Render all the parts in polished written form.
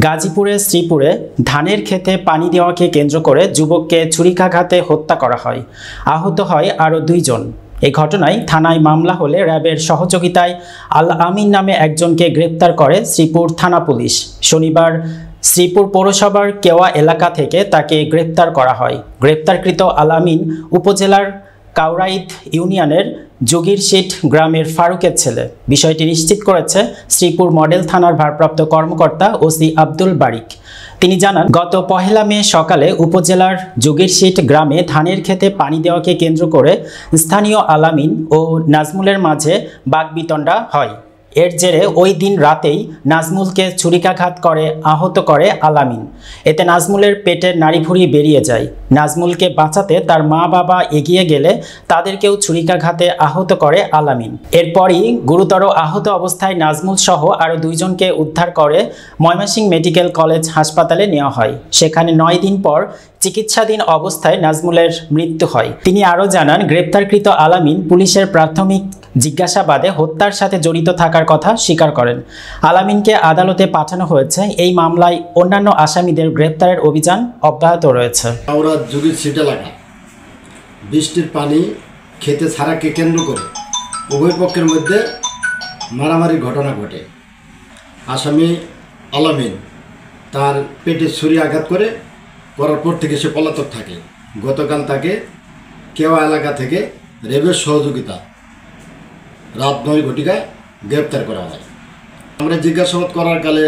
গাজীপুরের শ্রীপুরে ধানের ক্ষেতে পানি দেওয়াকে কেন্দ্র করে যুবককে ছুরিকাঘাতে হত্যা করা হয়। আহত হয় আরও 2 জন। এই ঘটনায় থানায় মামলা হলে র্যাবের সহযোগিতায় আল আমিন নামে একজনকে গ্রেপ্তার করে শ্রীপুর থানা পুলিশ। শনিবার শ্রীপুর পৌরসভার কেওয়া এলাকা থেকে তাকে গ্রেপ্তার করা হয়। গ্রেপ্তারকৃত আল আমিন উপজেলার কাউরাইদ ইউনিয়নের যোগীরশিট গ্রামের ফারুকের ছেলে। বিষয়টি নিশ্চিত করেছে শ্রীপুর মডেল থানার ভারপ্রাপ্ত কর্মকর্তা ওসি আব্দুল বারিক। তিনি জানান, গত 1 মে সকালে উপজেলার যোগীরশিট গ্রামে ধানের ক্ষেতে পানি দেওয়াকে কেন্দ্র করে স্থানীয় আল আমিন ও নাজমুলের মাঝে বাকবিতণ্ডা হয়। এর জেরে ওই দিন রাতেই নাজমুলকে ছুরিকাঘাত করে আহত করে আল আমিন। এতে নাজমুলের পেটের নাড়িভুড়ি বেরিয়ে যায়। নাজমুলকে বাঁচাতে তার মা বাবা এগিয়ে গেলে তাদেরকেও ছুরিকাঘাতে আহত করে আল আমিন। এরপরই গুরুতর আহত অবস্থায় নাজমুল সহ আরও 2 জনকে উদ্ধার করে ময়মনসিংহ মেডিকেল কলেজ হাসপাতালে নেওয়া হয়। সেখানে 9 দিন পর চিকিৎসাধীন অবস্থায় নাজমুলের মৃত্যু হয়। তিনি আরও জানান, গ্রেপ্তারকৃত আল আমিন পুলিশের প্রাথমিক জিজ্ঞাসাবাদে হত্যার সাথে জড়িত থাকার কথা স্বীকার করেন। আল আমিনকে আদালতে পাঠানো হয়েছে। এই মামলায় অন্যান্য আসামিদের গ্রেপ্তারের অভিযান অব্যাহত রয়েছে। আমরা যোগীরশিট এলাকা বৃষ্টির পানি খেতে ছাড়াকে কেন্দ্র করে উভয় পক্ষের মধ্যে মারামারি ঘটনা ঘটে। আসামি আল আমিন তার পেটে ছুরি আঘাত করার পর থেকে সে পলাতক থাকে। গতকাল তাকে কেওয়া এলাকা থেকে র্যাবের সহযোগিতা রাত 9 ঘটিকায় গ্রেপ্তার করা হয়। আমরা জিজ্ঞাসাবাদ করার কালে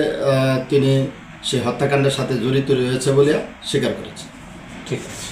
তিনি সে হত্যাকাণ্ডের সাথে জড়িত রয়েছে বলে স্বীকার করেছে। ঠিক আছে।